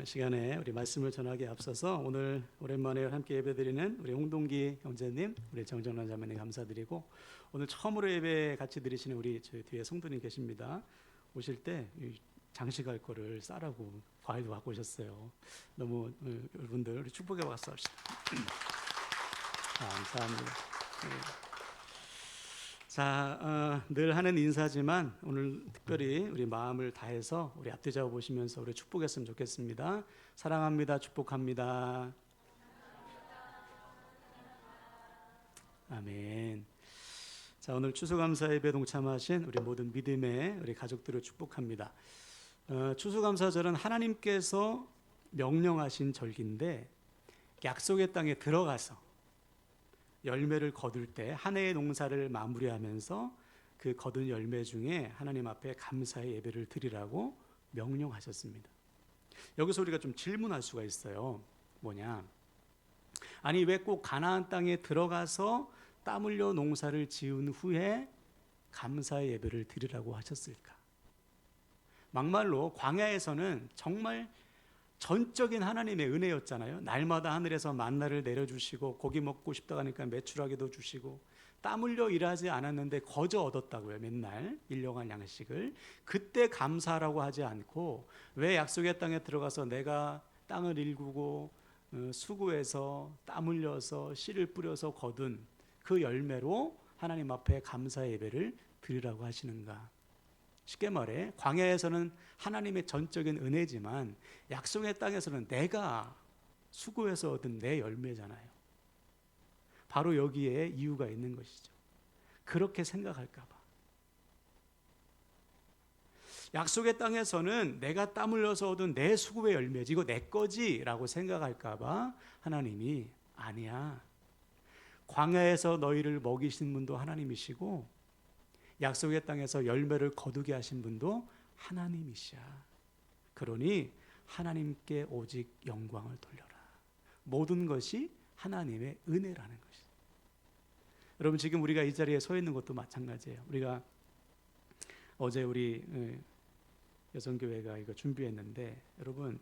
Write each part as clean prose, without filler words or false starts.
시간에 우리 말씀을 전하기에 앞서서 오늘 오랜만에 함께 예배드리는 우리 홍동기 형제님, 우리 정정란 자매님 감사드리고, 오늘 처음으로 예배 같이 드리시는 우리 저 뒤에 성도님 계십니다. 오실 때 장식할 거를 싸라고 과일도 갖고 오셨어요. 너무 여러분들 우리 축복의 박수 합시다. 감사합니다. 네. 자, 늘 하는 인사지만 오늘 특별히 우리 마음을 다해서 우리 앞뒤 잡아 보시면서 우리 축복했으면 좋겠습니다. 사랑합니다. 축복합니다. 아멘. 자, 오늘 추수감사 예배 동참하신 우리 모든 믿음의 우리 가족들을 축복합니다. 추수감사절은 하나님께서 명령하신 절기인데, 약속의 땅에 들어가서 열매를 거둘 때 한 해의 농사를 마무리하면서 그 거둔 열매 중에 하나님 앞에 감사의 예배를 드리라고 명령하셨습니다. 여기서 우리가 좀 질문할 수가 있어요. 뭐냐? 아니, 왜 꼭 가나안 땅에 들어가서 땀 흘려 농사를 지은 후에 감사의 예배를 드리라고 하셨을까? 막말로 광야에서는 정말 전적인 하나님의 은혜였잖아요. 날마다 하늘에서 만나를 내려주시고, 고기 먹고 싶다 하니까 메추라기도 주시고, 땀 흘려 일하지 않았는데 거저 얻었다고요. 맨날 일용할 양식을. 그때 감사라고 하지 않고, 왜 약속의 땅에 들어가서 내가 땅을 일구고 수고해서 땀 흘려서 씨를 뿌려서 거둔 그 열매로 하나님 앞에 감사 예배를 드리라고 하시는가? 쉽게 말해, 광야에서는 하나님의 전적인 은혜지만 약속의 땅에서는 내가 수고해서 얻은 내 열매잖아요. 바로 여기에 이유가 있는 것이죠. 그렇게 생각할까 봐. 약속의 땅에서는 내가 땀 흘려서 얻은 내 수고의 열매지, 이거 내 거지 라고 생각할까 봐 하나님이 아니야, 광야에서 너희를 먹이신 분도 하나님이시고 약속의 땅에서 열매를 거두게 하신 분도 하나님이시야. 그러니 하나님께 오직 영광을 돌려라. 모든 것이 하나님의 은혜라는 것이죠. 여러분, 지금 우리가 이 자리에 서 있는 것도 마찬가지예요. 우리가 어제 우리 여성교회가 이거 준비했는데, 여러분,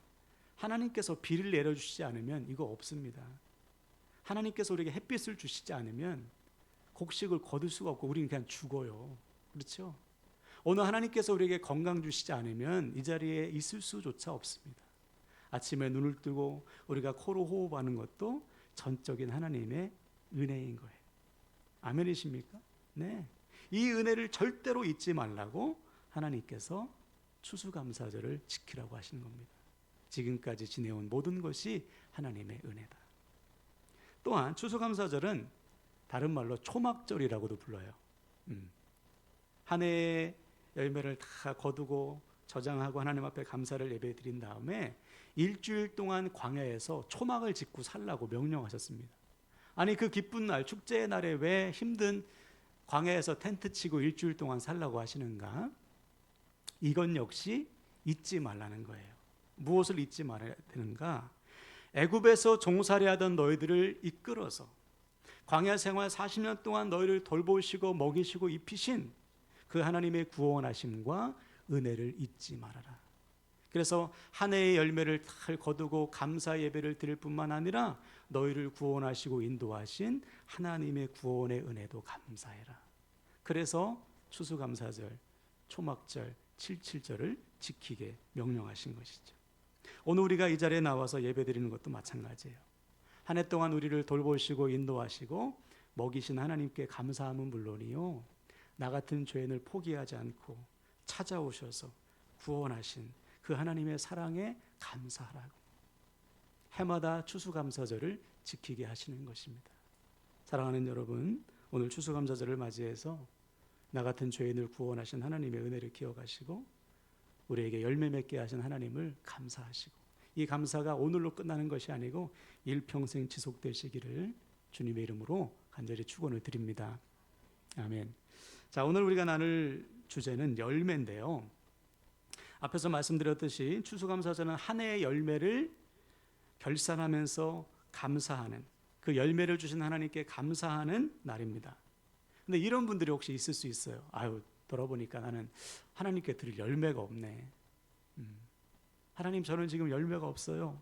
하나님께서 비를 내려주시지 않으면 이거 없습니다. 하나님께서 우리에게 햇빛을 주시지 않으면 곡식을 거둘 수가 없고 우리는 그냥 죽어요. 그렇죠? 오늘 하나님께서 우리에게 건강 주시지 않으면 이 자리에 있을 수조차 없습니다. 아침에 눈을 뜨고 우리가 코로 호흡하는 것도 전적인 하나님의 은혜인 거예요. 아멘이십니까? 네. 이 은혜를 절대로 잊지 말라고 하나님께서 추수감사절을 지키라고 하시는 겁니다. 지금까지 지내온 모든 것이 하나님의 은혜다. 또한 추수감사절은 다른 말로 초막절이라고도 불러요. 한 해의 열매를 다 거두고 저장하고 하나님 앞에 감사를 예배드린 다음에 일주일 동안 광야에서 초막을 짓고 살라고 명령하셨습니다. 아니, 그 기쁜 날, 축제의 날에 왜 힘든 광야에서 텐트 치고 일주일 동안 살라고 하시는가? 이건 역시 잊지 말라는 거예요. 무엇을 잊지 말아야 되는가? 애굽에서 종살이 하던 너희들을 이끌어서 광야 생활 40년 동안 너희를 돌보시고 먹이시고 입히신 그 하나님의 구원하심과 은혜를 잊지 말아라. 그래서 한 해의 열매를 다 거두고 감사 예배를 드릴 뿐만 아니라 너희를 구원하시고 인도하신 하나님의 구원의 은혜도 감사해라. 그래서 추수감사절, 초막절, 77절을 지키게 명령하신 것이죠. 오늘 우리가 이 자리에 나와서 예배드리는 것도 마찬가지예요. 한 해 동안 우리를 돌보시고 인도하시고 먹이신 하나님께 감사함은 물론이요, 나 같은 죄인을 포기하지 않고 찾아오셔서 구원하신 그 하나님의 사랑에 감사하라고 해마다 추수감사절을 지키게 하시는 것입니다. 사랑하는 여러분, 오늘 추수감사절을 맞이해서 나 같은 죄인을 구원하신 하나님의 은혜를 기억하시고 우리에게 열매 맺게 하신 하나님을 감사하시고, 이 감사가 오늘로 끝나는 것이 아니고 일평생 지속되시기를 주님의 이름으로 간절히 축원을 드립니다. 아멘. 자, 오늘 우리가 나눌 주제는 열매인데요, 앞에서 말씀드렸듯이 추수감사절은 한 해의 열매를 결산하면서 감사하는, 그 열매를 주신 하나님께 감사하는 날입니다. 근데 이런 분들이 혹시 있을 수 있어요. 아유, 돌아보니까 나는 하나님께 드릴 열매가 없네. 하나님, 저는 지금 열매가 없어요.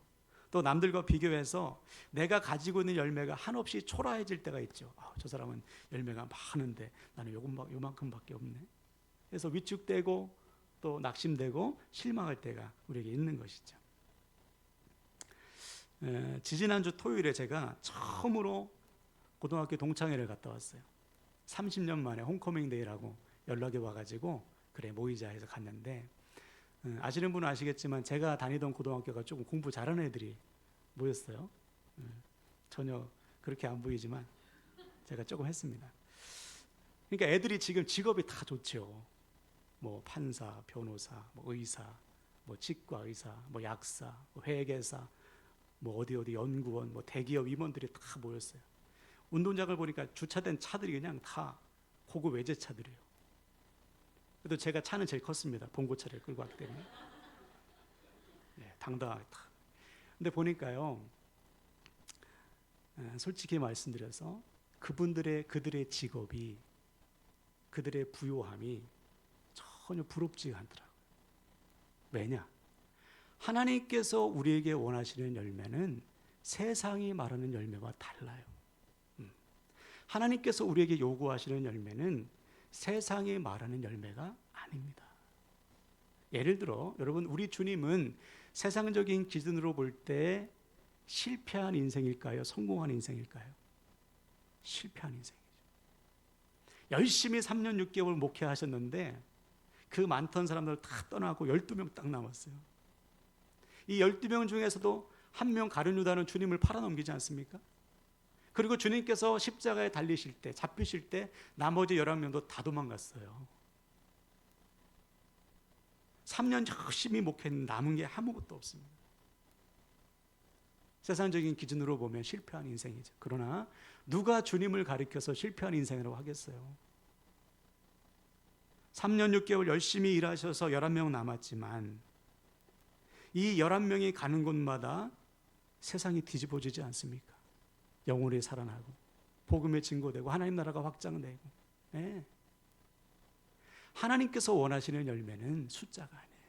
또 남들과 비교해서 내가 가지고 있는 열매가 한없이 초라해질 때가 있죠. 저 사람은 열매가 많은데 나는 요만큼밖에 없네. 그래서 위축되고 또 낙심되고 실망할 때가 우리에게 있는 것이죠. 지지난주 토요일에 제가 처음으로 고등학교 동창회를 갔다 왔어요. 30년 만에 홈커밍 데이라고 연락이 와가지고 그래 모이자 해서 갔는데, 아시는 분은 아시겠지만 제가 다니던 고등학교가 조금 공부 잘하는 애들이 모였어요. 전혀 그렇게 안 보이지만 제가 조금 했습니다. 그러니까 애들이 지금 직업이 다 좋죠. 뭐 판사, 변호사, 뭐 의사, 뭐 치과 의사, 뭐 약사, 뭐 회계사, 뭐 어디 연구원, 뭐 대기업 임원들이 다 모였어요. 운동장을 보니까 주차된 차들이 그냥 다 고급 외제차들이에요. 그래도 제가 차는 제일 컸습니다. 봉고차를 끌고 왔기 때문에. 네, 당당하게 다. 근데 보니까요, 솔직히 말씀드려서 그들의 직업이, 그들의 부요함이 전혀 부럽지가 않더라고요. 왜냐? 하나님께서 우리에게 원하시는 열매는 세상이 말하는 열매와 달라요. 하나님께서 우리에게 요구하시는 열매는 세상이 말하는 열매가 아닙니다. 예를 들어 여러분, 우리 주님은 세상적인 기준으로 볼 때 실패한 인생일까요? 성공한 인생일까요? 실패한 인생이죠. 열심히 3년 6개월 목회하셨는데 그 많던 사람들 다 떠나고 12명 딱 남았어요. 이 12명 중에서도 한 명 가룟 유다는 주님을 팔아넘기지 않습니까? 그리고 주님께서 십자가에 달리실 때, 잡히실 때 나머지 11명도 다 도망갔어요. 3년 열심히 목회했는데 남은 게 아무것도 없습니다. 세상적인 기준으로 보면 실패한 인생이죠. 그러나 누가 주님을 가리켜서 실패한 인생이라고 하겠어요? 3년 6개월 열심히 일하셔서 11명 남았지만 이 11명이 가는 곳마다 세상이 뒤집어지지 않습니까? 영혼이 살아나고 복음이 증거되고 하나님 나라가 확장되고. 네. 하나님께서 원하시는 열매는 숫자가 아니에요.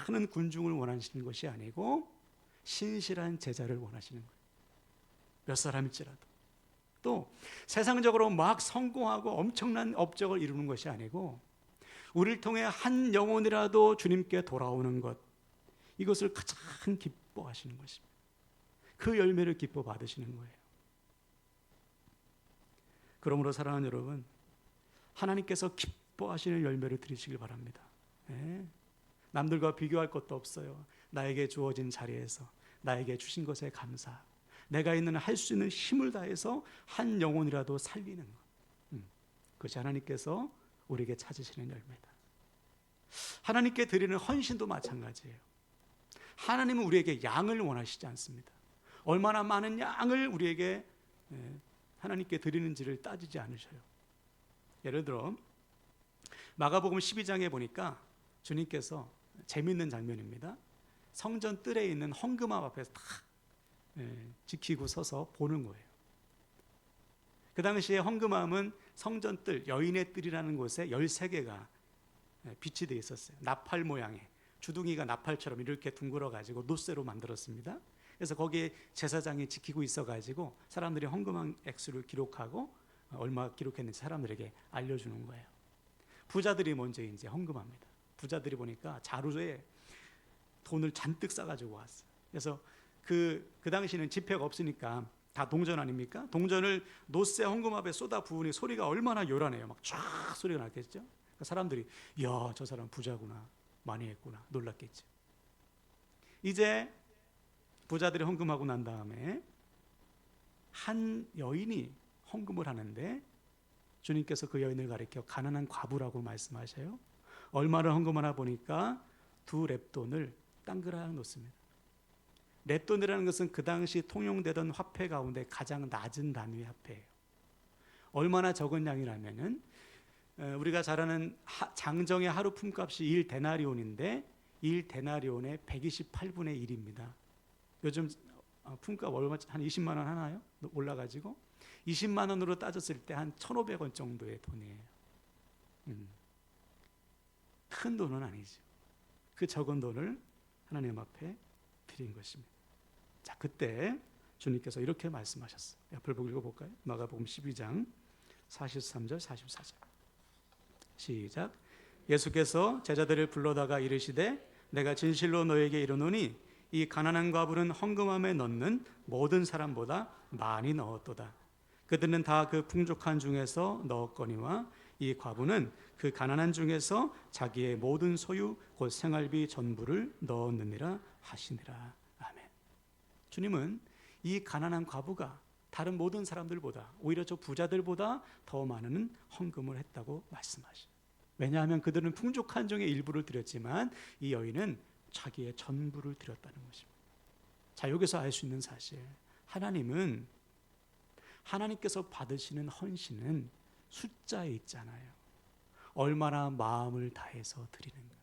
많은 군중을 원하시는 것이 아니고 신실한 제자를 원하시는 거예요. 몇 사람일지라도. 또 세상적으로 막 성공하고 엄청난 업적을 이루는 것이 아니고 우리를 통해 한 영혼이라도 주님께 돌아오는 것, 이것을 가장 기뻐하시는 것입니다. 그 열매를 기뻐 받으시는 거예요. 그러므로 사랑하는 여러분, 하나님께서 기뻐하시는 열매를 드리시길 바랍니다. 네. 남들과 비교할 것도 없어요. 나에게 주어진 자리에서 나에게 주신 것에 감사, 내가 할 수 있는 힘을 다해서 한 영혼이라도 살리는 것, 그것이 하나님께서 우리에게 찾으시는 열매다. 하나님께 드리는 헌신도 마찬가지예요. 하나님은 우리에게 양을 원하시지 않습니다. 얼마나 많은 양을 우리에게 하나님께 드리는지를 따지지 않으셔요. 예를 들어 마가복음 12장에 보니까 주님께서, 재미있는 장면입니다, 성전 뜰에 있는 헌금함 앞에서 딱 지키고 서서 보는 거예요. 그 당시에 헌금함은 성전 뜰, 여인의 뜰이라는 곳에 13개가 비치되어 있었어요. 나팔 모양의, 주둥이가 나팔처럼 이렇게 둥글어 가지고 노쇠로 만들었습니다. 그래서 거기에 제사장이 지키고 있어 가지고 사람들이 헌금한 액수를 기록하고 얼마 기록했는지 사람들에게 알려주는 거예요. 부자들이 먼저 이제 헌금합니다. 부자들이 보니까 자루에 돈을 잔뜩 싸가지고 왔어요. 그래서 그 당시는 지폐가 없으니까 다 동전 아닙니까? 동전을 노쇠 헌금함에 쏟아 부으니 소리가 얼마나 요란해요. 막 쫙 소리가 났겠죠. 그러니까 사람들이, 이야, 저 사람 부자구나, 많이 했구나, 놀랐겠죠. 이제 부자들이 헌금하고 난 다음에 한 여인이 헌금을 하는데 주님께서 그 여인을 가리켜 가난한 과부라고 말씀하셔요. 얼마를 헌금하나 보니까 2렙돈을 땅그락 놓습니다. 렙돈이라는 것은 그 당시 통용되던 화폐 가운데 가장 낮은 단위의 화폐예요. 얼마나 적은 양이라면은 우리가 잘 아는 장정의 하루 품값이 1데나리온인데 1데나리온의 128분의 1입니다. 요즘 품값 얼마, 한 20만 원 하나요? 올라가지고 20만 원으로 따졌을 때 한 1,500원 정도의 돈이에요. 큰 돈은 아니죠. 그 적은 돈을 하나님 앞에 드린 것입니다. 자, 그때 주님께서 이렇게 말씀하셨어요. 옆을 보고 읽어볼까요? 마가복음 12장 43절 44절 시작. 예수께서 제자들을 불러다가 이르시되 내가 진실로 너에게 이르노니 이 가난한 과부는 헌금함에 넣는 모든 사람보다 많이 넣었도다. 그들은 다 그 풍족한 중에서 넣었거니와 이 과부는 그 가난한 중에서 자기의 모든 소유 곧 생활비 전부를 넣었느니라 하시니라. 아멘. 주님은 이 가난한 과부가 다른 모든 사람들보다, 오히려 저 부자들보다 더 많은 헌금을 했다고 말씀하시죠. 왜냐하면 그들은 풍족한 중에 일부를 드렸지만 이 여인은 자기의 전부를 드렸다는 것입니다. 자, 여기서 알 수 있는 사실, 하나님께서 받으시는 헌신은 숫자에 있잖아요. 얼마나 마음을 다해서 드리는가,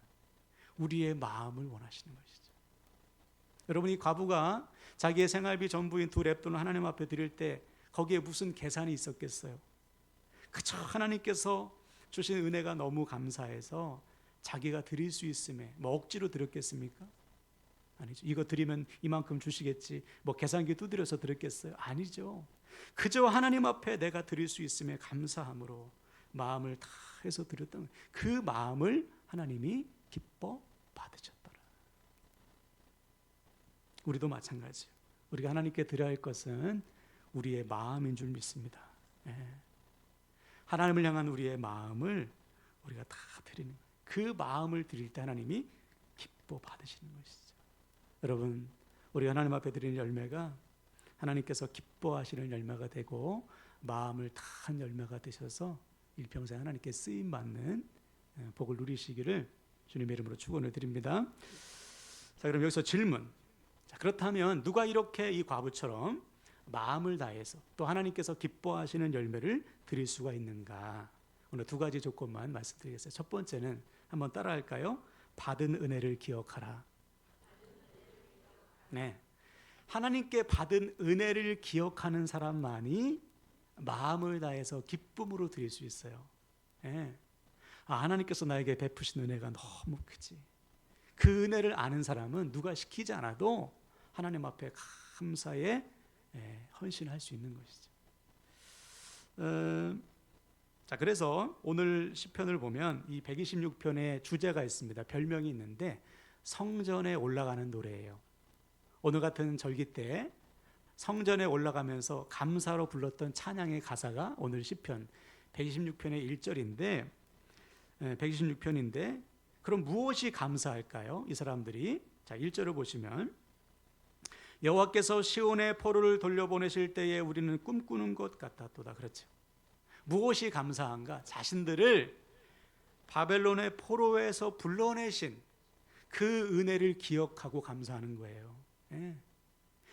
우리의 마음을 원하시는 것이죠. 여러분, 이 과부가 자기의 생활비 전부인 2렙돈을 하나님 앞에 드릴 때 거기에 무슨 계산이 있었겠어요? 그저 하나님께서 주신 은혜가 너무 감사해서 자기가 드릴 수 있음에 억지로 드렸겠습니까? 아니죠. 이거 드리면 이만큼 주시겠지, 계산기 두드려서 드렸겠어요? 아니죠. 그저 하나님 앞에 내가 드릴 수 있음에 감사함으로 마음을 다해서 드렸던 그 마음을 하나님이 기뻐 받으셨더라. 우리도 마찬가지예요. 우리가 하나님께 드려야 할 것은 우리의 마음인 줄 믿습니다. 하나님을 향한 우리의 마음을 우리가 다 드리는 거예요. 그 마음을 드릴 때 하나님이 기뻐 받으시는 것이죠. 여러분, 우리 하나님 앞에 드리는 열매가 하나님께서 기뻐하시는 열매가 되고 마음을 다한 열매가 되셔서 일평생 하나님께 쓰임 받는 복을 누리시기를 주님의 이름으로 축원을 드립니다. 자, 그럼 여기서 질문. 자, 그렇다면 누가 이렇게 이 과부처럼 마음을 다해서 또 하나님께서 기뻐하시는 열매를 드릴 수가 있는가? 오늘 2가지 조건만 말씀드리겠어요. 첫 번째는 한번 따라할까요? 받은 은혜를 기억하라. 네, 하나님께 받은 은혜를 기억하는 사람만이 마음을 다해서 기쁨으로 드릴 수 있어요. 네. 하나님께서 나에게 베푸신 은혜가 너무 크지. 그 은혜를 아는 사람은 누가 시키지 않아도 하나님 앞에 감사의 헌신할 수 있는 것이죠. 자, 그래서 오늘 시편을 보면 이 126편의 주제가 있습니다. 별명이 있는데 성전에 올라가는 노래예요. 오늘 같은 절기 때 성전에 올라가면서 감사로 불렀던 찬양의 가사가 오늘 시편 126편의 1절인데 126편인데 그럼 무엇이 감사할까요? 이 사람들이. 자, 1절을 보시면 여호와께서 시온의 포로를 돌려보내실 때에 우리는 꿈꾸는 것 같았도다. 그렇죠. 무엇이 감사한가? 자신들을 바벨론의 포로에서 불러내신 그 은혜를 기억하고 감사하는 거예요.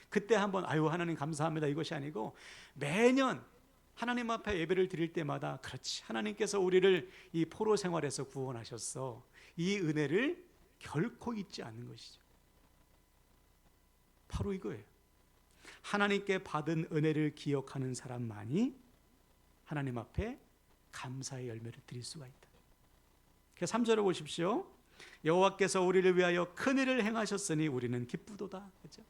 그때 한번 하나님 감사합니다 이것이 아니고 매년 하나님 앞에 예배를 드릴 때마다 그렇지, 하나님께서 우리를 이 포로 생활에서 구원하셨어, 이 은혜를 결코 잊지 않는 것이죠. 바로 이거예요. 하나님께 받은 은혜를 기억하는 사람만이 하나님 앞에 감사의 열매를 드릴 수가 있다. 3절을 보십시오. 여호와께서 우리를 위하여 큰 일을 행하셨으니 우리는 기쁘도다. 그렇죠?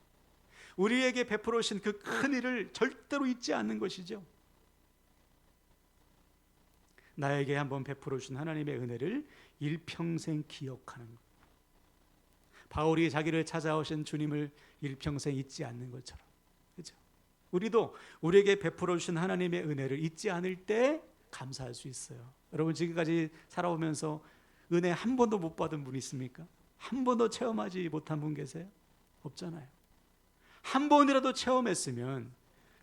우리에게 베풀어 주신 그 큰 일을 절대로 잊지 않는 것이죠. 나에게 한번 베풀어 주신 하나님의 은혜를 일평생 기억하는 것. 바울이 자기를 찾아오신 주님을 일평생 잊지 않는 것처럼, 그렇죠? 우리도 우리에게 베풀어 주신 하나님의 은혜를 잊지 않을 때 감사할 수 있어요. 여러분, 지금까지 살아오면서 은혜 한 번도 못 받은 분 있습니까? 한 번도 체험하지 못한 분 계세요? 없잖아요. 한 번이라도 체험했으면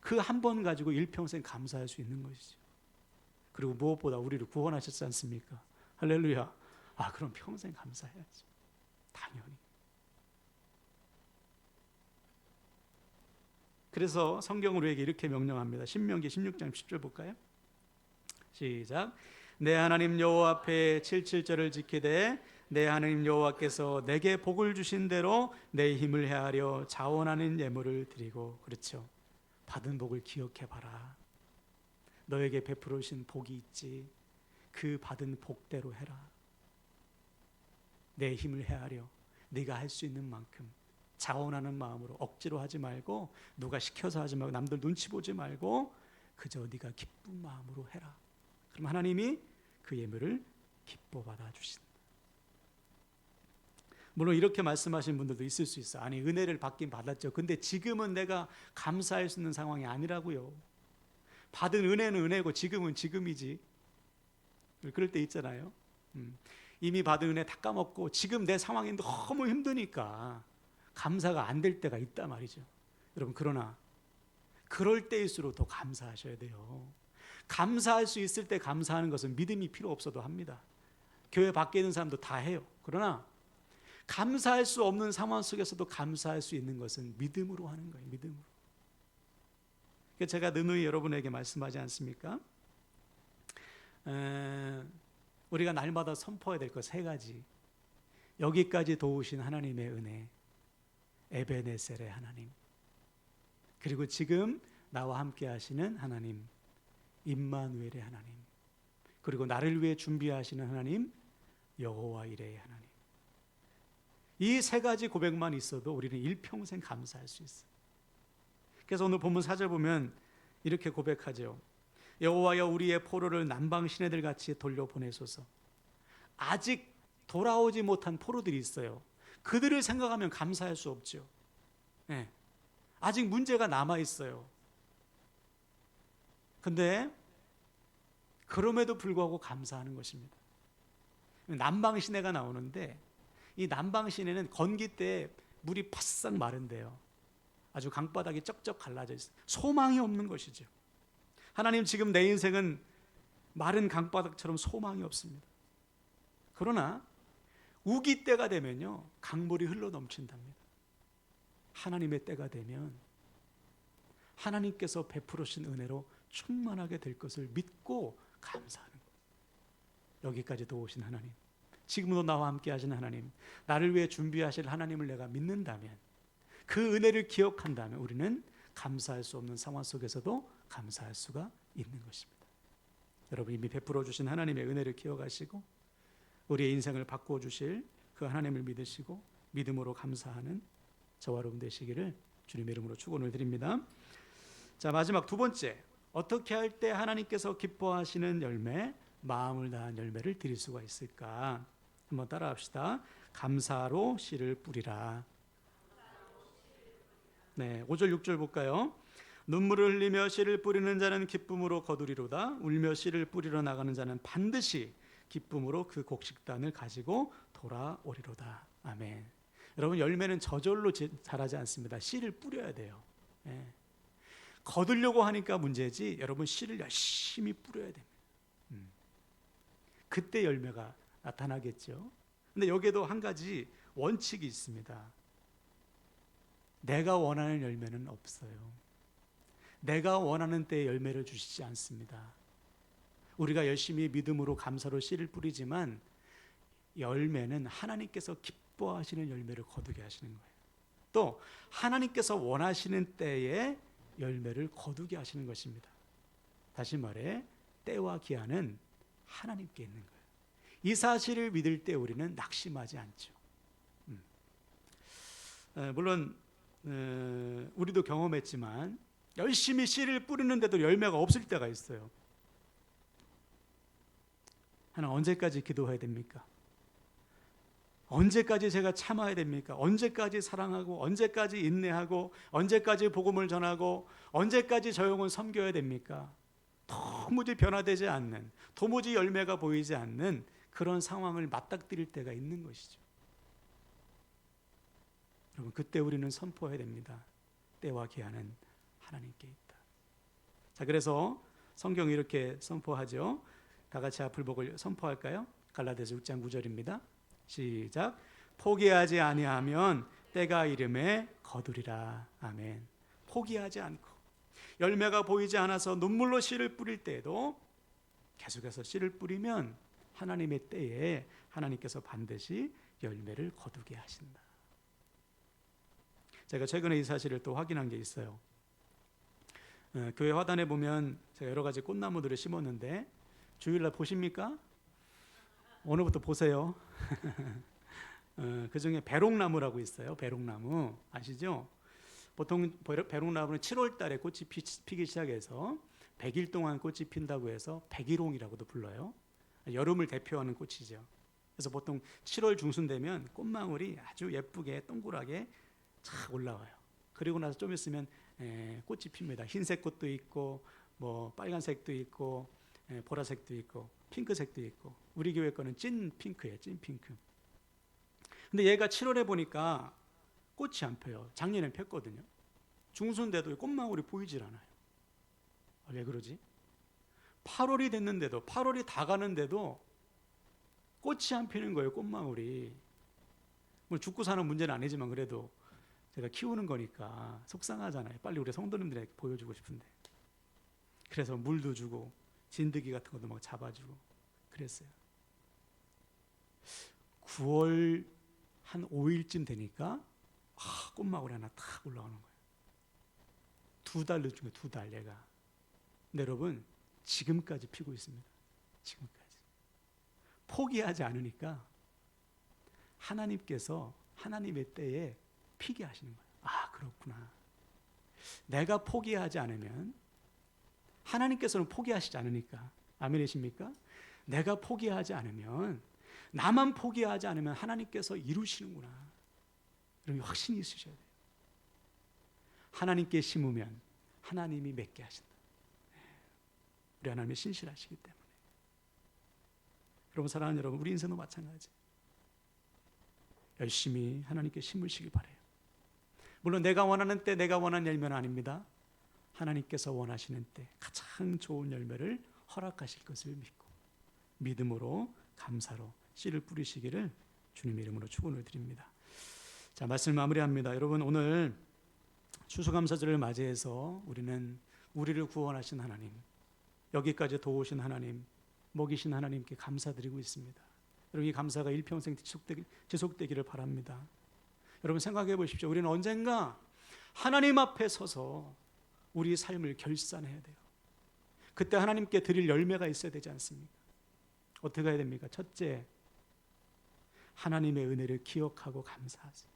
그 한 번 가지고 일평생 감사할 수 있는 것이죠. 그리고 무엇보다 우리를 구원하셨지 않습니까? 할렐루야. 그럼 평생 감사해야죠. 당연히. 그래서 성경은 우리에게 이렇게 명령합니다. 신명기 16장 10절 볼까요? 시작. 내 하나님 여호와 앞에 77절을 지키되 내 하나님 여호와께서 내게 복을 주신 대로 내 힘을 헤아려 자원하는 예물을 드리고. 그렇죠. 받은 복을 기억해 봐라. 너에게 베풀어 주신 복이 있지. 그 받은 복대로 해라. 내 힘을 헤아려 네가 할 수 있는 만큼 자원하는 마음으로 억지로 하지 말고 누가 시켜서 하지 말고 남들 눈치 보지 말고 그저 네가 기쁜 마음으로 해라. 그럼 하나님이 그 예물을 기뻐 받아 주신다. 물론 이렇게 말씀하신 분들도 있을 수 있어. 아니 은혜를 받긴 받았죠. 근데 지금은 내가 감사할 수 있는 상황이 아니라고요. 받은 은혜는 은혜고 지금은 지금이지. 그럴 때 있잖아요. 이미 받은 은혜 다 까먹고 지금 내 상황이 너무 힘드니까 감사가 안 될 때가 있단 말이죠. 여러분 그러나 그럴 때일수록 더 감사하셔야 돼요. 감사할 수 있을 때 감사하는 것은 믿음이 필요 없어도 합니다. 교회 밖에 있는 사람도 다 해요. 그러나 감사할 수 없는 상황 속에서도 감사할 수 있는 것은 믿음으로 하는 거예요. 믿음으로. 제가 누누이 여러분에게 말씀하지 않습니까? 우리가 날마다 선포해야 될 것 세 가지. 여기까지 도우신 하나님의 은혜, 에베네셀의 하나님, 그리고 지금 나와 함께 하시는 하나님, 임마누엘의 하나님, 그리고 나를 위해 준비하시는 하나님, 여호와 이레의 하나님. 이 세 가지 고백만 있어도 우리는 일평생 감사할 수 있어요. 그래서 오늘 본문 4절 보면 이렇게 고백하죠. 여호와여 우리의 포로를 남방 시내들 같이 돌려보내소서. 아직 돌아오지 못한 포로들이 있어요. 그들을 생각하면 감사할 수 없죠. 네. 아직 문제가 남아 있어요. 근데 그럼에도 불구하고 감사하는 것입니다. 남방 시내가 나오는데 이 남방 시내는 건기 때 물이 바싹 마른데요. 아주 강바닥이 쩍쩍 갈라져 있어요. 소망이 없는 것이죠. 하나님 지금 내 인생은 마른 강바닥처럼 소망이 없습니다. 그러나 우기 때가 되면요 강물이 흘러 넘친답니다. 하나님의 때가 되면 하나님께서 베풀으신 은혜로 충만하게 될 것을 믿고 감사하는 거예요. 여기까지 도우신 하나님, 지금도 나와 함께 하시는 하나님, 나를 위해 준비하실 하나님을 내가 믿는다면, 그 은혜를 기억한다면 우리는 감사할 수 없는 상황 속에서도 감사할 수가 있는 것입니다. 여러분 이미 베풀어 주신 하나님의 은혜를 기억하시고 우리의 인생을 바꾸어 주실 그 하나님을 믿으시고 믿음으로 감사하는 저와 여러분 되시기를 주님의 이름으로 축원을 드립니다. 자, 마지막 두 번째, 어떻게 할 때 하나님께서 기뻐하시는 열매, 마음을 다한 열매를 드릴 수가 있을까? 한번 따라합시다. 감사로 씨를 뿌리라. 네, 5절 6절 볼까요? 눈물을 흘리며 씨를 뿌리는 자는 기쁨으로 거두리로다. 울며 씨를 뿌리러 나가는 자는 반드시 기쁨으로 그 곡식단을 가지고 돌아오리로다. 아멘. 여러분 열매는 저절로 자라지 않습니다. 씨를 뿌려야 돼요. 예. 거두려고 하니까 문제지, 여러분 씨를 열심히 뿌려야 됩니다. 그때 열매가 나타나겠죠. 근데 여기에도 한 가지 원칙이 있습니다. 내가 원하는 열매는 없어요. 내가 원하는 때에 열매를 주시지 않습니다. 우리가 열심히 믿음으로 감사로 씨를 뿌리지만 열매는 하나님께서 기뻐하시는 열매를 거두게 하시는 거예요. 또 하나님께서 원하시는 때에 열매를 거두게 하시는 것입니다. 다시 말해 때와 기한은 하나님께 있는 거예요. 이 사실을 믿을 때 우리는 낙심하지 않죠. 물론 우리도 경험했지만 열심히 씨를 뿌리는데도 열매가 없을 때가 있어요. 하나님 언제까지 기도해야 됩니까? 언제까지 제가 참아야 됩니까? 언제까지 사랑하고 언제까지 인내하고 언제까지 복음을 전하고 언제까지 저 영혼 섬겨야 됩니까? 도무지 변화되지 않는, 도무지 열매가 보이지 않는 그런 상황을 맞닥뜨릴 때가 있는 것이죠. 여러분 그때 우리는 선포해야 됩니다. 때와 기한은 하나님께 있다. 자, 그래서 성경이 이렇게 선포하죠. 다 같이 앞을복을 선포할까요? 갈라디아서 6장 9절입니다. 시작. 포기하지 아니하면 때가 이름에 거두리라. 아멘. 포기하지 않고 열매가 보이지 않아서 눈물로 씨를 뿌릴 때에도 계속해서 씨를 뿌리면 하나님의 때에 하나님께서 반드시 열매를 거두게 하신다. 제가 최근에 이 사실을 또 확인한 게 있어요. 교회 화단에 보면 제가 여러 가지 꽃나무들을 심었는데 주일날 보십니까? 오늘부터 보세요. 그 중에 배롱나무라고 있어요. 배롱나무 아시죠? 보통 배롱나무는 7월 달에 꽃이 피기 시작해서 100일 동안 꽃이 핀다고 해서 백일홍이라고도 불러요. 여름을 대표하는 꽃이죠. 그래서 보통 7월 중순 되면 꽃망울이 아주 예쁘게 동그랗게 착 올라와요. 그리고 나서 좀 있으면 꽃이 핍니다. 흰색 꽃도 있고 뭐 빨간색도 있고 보라색도 있고 핑크색도 있고 우리 교회 거는 찐 핑크예요. 찐 핑크. 근데 얘가 7월에 보니까 꽃이 안 펴요. 작년엔 폈거든요. 중순 돼도 꽃망울이 보이질 않아요. 왜 그러지? 8월이 됐는데도 8월이 다 가는데도 꽃이 안 피는 거예요. 꽃망울이. 뭐 죽고 사는 문제는 아니지만 그래도 제가 키우는 거니까 속상하잖아요. 빨리 우리 성도님들에게 보여주고 싶은데. 그래서 물도 주고 진드기 같은 것도 막 잡아주고 그랬어요. 9월 한 5일쯤 되니까 꽃망울이 하나 탁 올라오는 거예요. 2달 늦은 거예요. 2달 얘가. 근데 여러분 지금까지 피고 있습니다. 지금까지. 포기하지 않으니까 하나님께서 하나님의 때에 피게 하시는 거예요. 아, 그렇구나. 내가 포기하지 않으면 하나님께서는 포기하시지 않으니까. 아멘이십니까? 내가 포기하지 않으면 나만 포기하지 않으면 하나님께서 이루시는구나. 여러분 확신이 있으셔야 돼요. 하나님께 심으면 하나님이 맺게 하신다. 우리 하나님이 신실하시기 때문에. 여러분 사랑하는 여러분, 우리 인생도 마찬가지. 열심히 하나님께 심으시길 바라요. 물론 내가 원하는 때 내가 원하는 열매는 아닙니다. 하나님께서 원하시는 때 가장 좋은 열매를 허락하실 것을 믿고 믿음으로 감사로 씨를 뿌리시기를 주님의 이름으로 축원을 드립니다. 자, 말씀 마무리합니다. 여러분 오늘 추수감사절을 맞이해서 우리는 우리를 구원하신 하나님, 여기까지 도우신 하나님, 먹이신 하나님께 감사드리고 있습니다. 여러분 이 감사가 일평생 지속되기를 바랍니다. 여러분 생각해 보십시오. 우리는 언젠가 하나님 앞에 서서 우리 삶을 결산해야 돼요. 그때 하나님께 드릴 열매가 있어야 되지 않습니까? 어떻게 해야 됩니까? 첫째, 하나님의 은혜를 기억하고 감사하세요.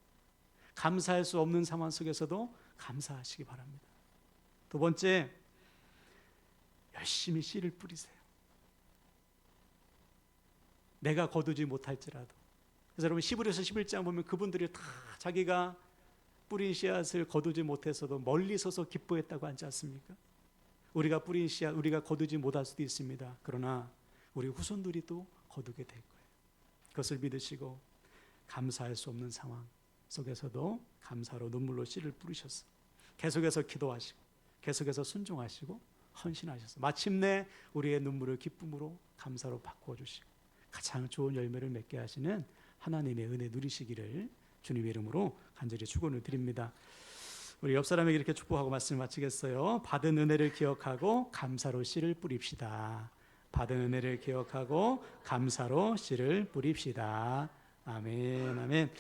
감사할 수 없는 상황 속에서도 감사하시기 바랍니다. 두 번째, 열심히 씨를 뿌리세요. 내가 거두지 못할지라도. 그래서 여러분 히브리서 11장 보면 그분들이 다 자기가 뿌린 씨앗을 거두지 못해서도 멀리 서서 기뻐했다고 하지 않습니까? 우리가 뿌린 씨앗 우리가 거두지 못할 수도 있습니다. 그러나 우리 후손들이 또 거두게 될 거예요. 그것을 믿으시고 감사할 수 없는 상황 속에서도 감사로 눈물로 씨를 뿌리셨어. 계속해서 기도하시고 계속해서 순종하시고 헌신하셨어. 마침내 우리의 눈물을 기쁨으로 감사로 바꾸어 주시고 가장 좋은 열매를 맺게 하시는 하나님의 은혜 누리시기를 주님의 이름으로 간절히 축원을 드립니다. 우리 옆 사람에게 이렇게 축복하고 말씀을 마치겠어요. 받은 은혜를 기억하고 감사로 씨를 뿌립시다. 받은 은혜를 기억하고 감사로 씨를 뿌립시다. 아멘, 아멘.